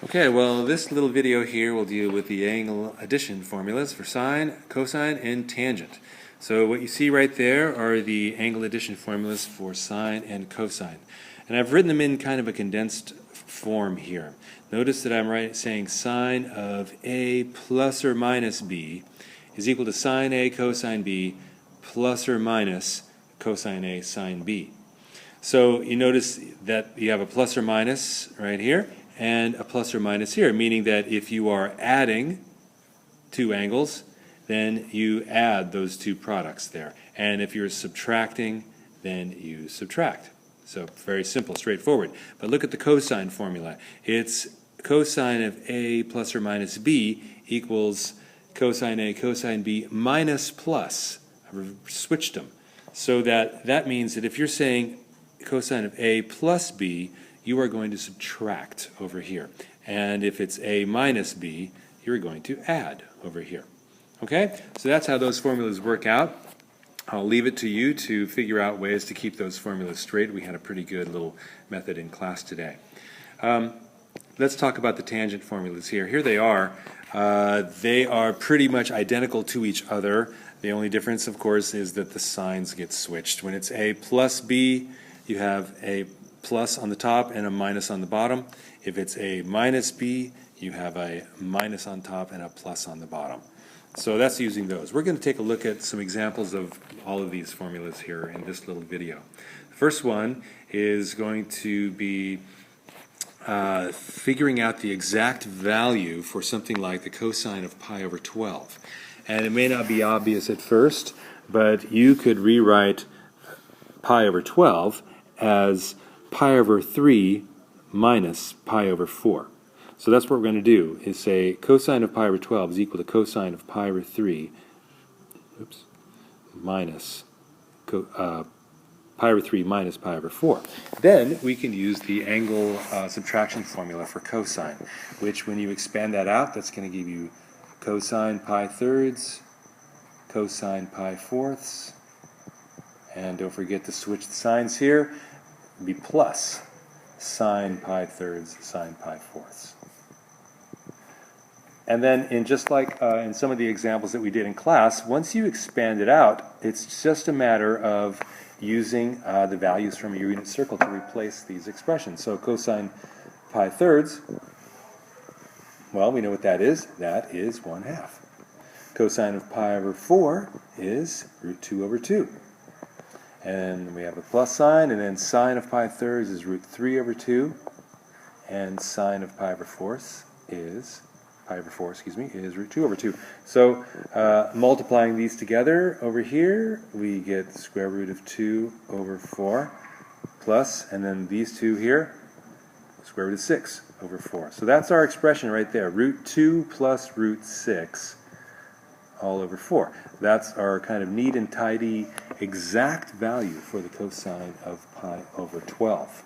Okay, well, this little video here will deal with the angle addition formulas for sine, cosine, and tangent. So what you see right there are the angle addition formulas for sine and cosine. And I've written them in kind of a condensed form here. Notice that I'm saying sine of A plus or minus B is equal to sine A cosine B plus or minus cosine A sine B. So you notice that you have a plus or minus right here and a plus or minus here, meaning that if you are adding two angles, then you add those two products there. And if you're subtracting, then you subtract. So very simple, straightforward. But look at the cosine formula. It's cosine of A plus or minus B equals cosine A cosine B minus plus. I've switched them. So that means that if you're saying cosine of A plus B, you are going to subtract over here. And if it's A minus B, you're going to add over here. Okay? So that's how those formulas work out. I'll leave it to you to figure out ways to keep those formulas straight. We had a pretty good little method in class today. Let's talk about the tangent formulas here. Here they are. They are pretty much identical to each other. The only difference, of course, is that the signs get switched. When it's A plus B, you have a plus on the top and a minus on the bottom. If it's A minus B, you have a minus on top and a plus on the bottom. So that's using those. We're going to take a look at some examples of all of these formulas here in this little video. The first one is going to be figuring out the exact value for something like the cosine of pi over 12. And it may not be obvious at first, but you could rewrite pi over 12 as pi over 3 minus pi over 4. So that's what we're going to do, is say cosine of pi over 12 is equal to cosine of pi over 3 minus pi over 3 minus pi over 4. Then we can use the angle subtraction formula for cosine, which when you expand that out, that's going to give you cosine pi thirds, cosine pi fourths, and don't forget to switch the signs here. It'll be plus sine pi thirds, sine pi fourths. And then in just like in some of the examples that we did in class, once you expand it out, it's just a matter of using the values from your unit circle to replace these expressions. So cosine pi thirds, well, we know what that is. That is 1/2. Cosine of pi over 4 is root 2 over 2. And we have a plus sign, and then sine of pi thirds is root 3 over 2, and sine of pi over 4 is root 2 over 2. So multiplying these together over here, we get the square root of 2 over 4 plus, and then these two here, square root of 6 over 4. So that's our expression right there, root 2 plus root 6 all over 4. That's our kind of neat and tidy exact value for the cosine of pi over 12.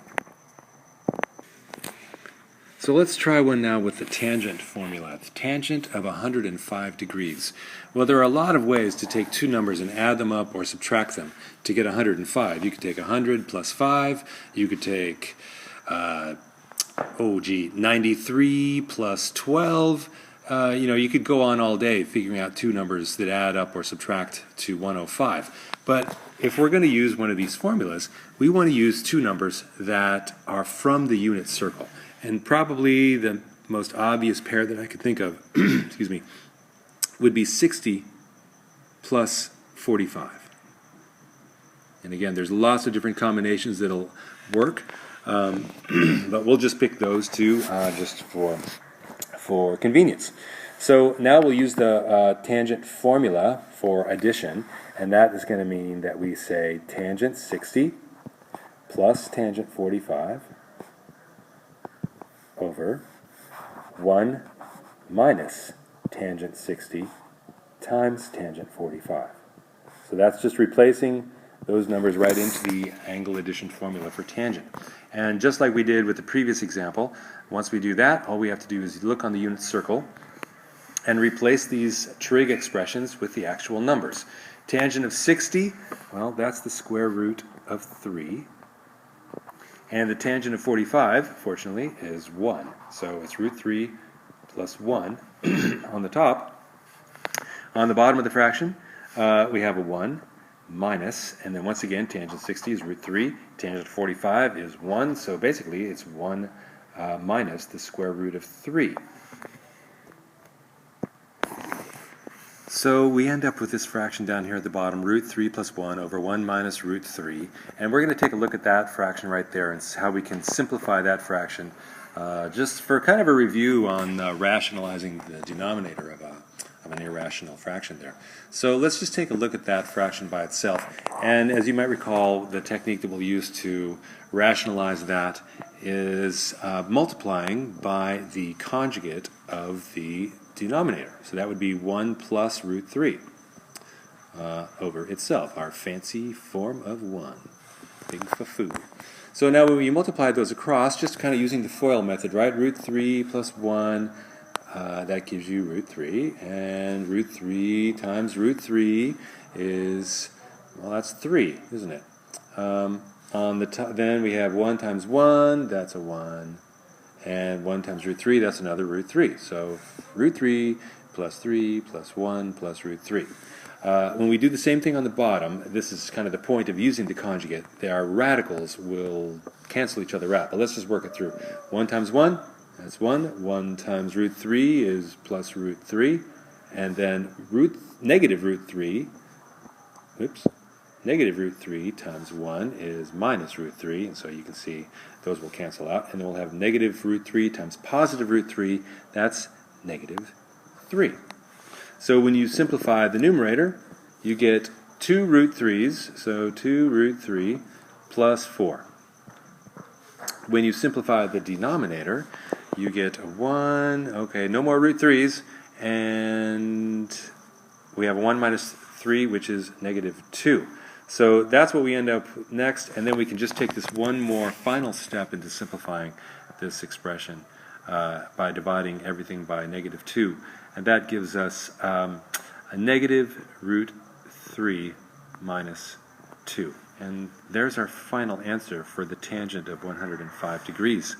So let's try one now with the tangent formula, the tangent of 105 degrees. Well, there are a lot of ways to take two numbers and add them up or subtract them to get 105. You could take 100 plus 5. You could take, 93 plus 12. You could go on all day figuring out two numbers that add up or subtract to 105. But if we're going to use one of these formulas, we want to use two numbers that are from the unit circle. And probably the most obvious pair that I could think of would be 60 plus 45. And again, there's lots of different combinations that'll work, but we'll just pick those two just for convenience. So now we'll use the tangent formula for addition, and that is going to mean that we say tangent 60 plus tangent 45 over 1 minus tangent 60 times tangent 45. So that's just replacing those numbers right into the angle addition formula for tangent. And just like we did with the previous example, once we do that, all we have to do is look on the unit circle and replace these trig expressions with the actual numbers. Tangent of 60, well, that's the square root of 3. And the tangent of 45, fortunately, is 1. So it's root 3 plus 1 on the top. On the bottom of the fraction, we have a 1 minus, and then once again, tangent 60 is root 3. Tangent 45 is 1, so basically it's 1 minus the square root of 3. So we end up with this fraction down here at the bottom, root 3 plus 1 over 1 minus root 3. And we're going to take a look at that fraction right there and how we can simplify that fraction just for kind of a review on rationalizing the denominator of an irrational fraction there. So let's just take a look at that fraction by itself. And as you might recall, the technique that we'll use to rationalize that is multiplying by the conjugate of the denominator. So that would be 1 plus root 3 over itself, our fancy form of 1. Big fa-foo. So now when we multiply those across, just kind of using the FOIL method, right? Root 3 plus 1, that gives you root 3. And root 3 times root 3 is, well, that's 3, isn't it? On the top, then we have 1 times 1, that's a 1. And 1 times root 3, that's another root 3. So root 3 plus 1 plus root 3. When we do the same thing on the bottom, this is kind of the point of using the conjugate. Our radicals will cancel each other out. But let's just work it through. 1 times 1, that's 1. 1 times root 3 is plus root 3. And then negative root 3, negative root 3 times 1 is minus root 3, and so you can see those will cancel out, and then we'll have negative root 3 times positive root 3, that's negative 3. So when you simplify the numerator, you get 2 root 3's, so 2 root 3 plus 4. When you simplify the denominator, you get a 1, okay, no more root 3's, and we have 1 minus 3, which is negative 2. So that's what we end up with next, and then we can just take this one more final step into simplifying this expression by dividing everything by negative 2. And that gives us a negative root 3 minus 2. And there's our final answer for the tangent of 105 degrees.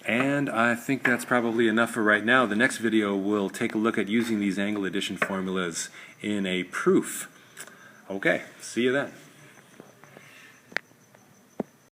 And I think that's probably enough for right now. The next video will take a look at using these angle addition formulas in a proof. Okay, see you then.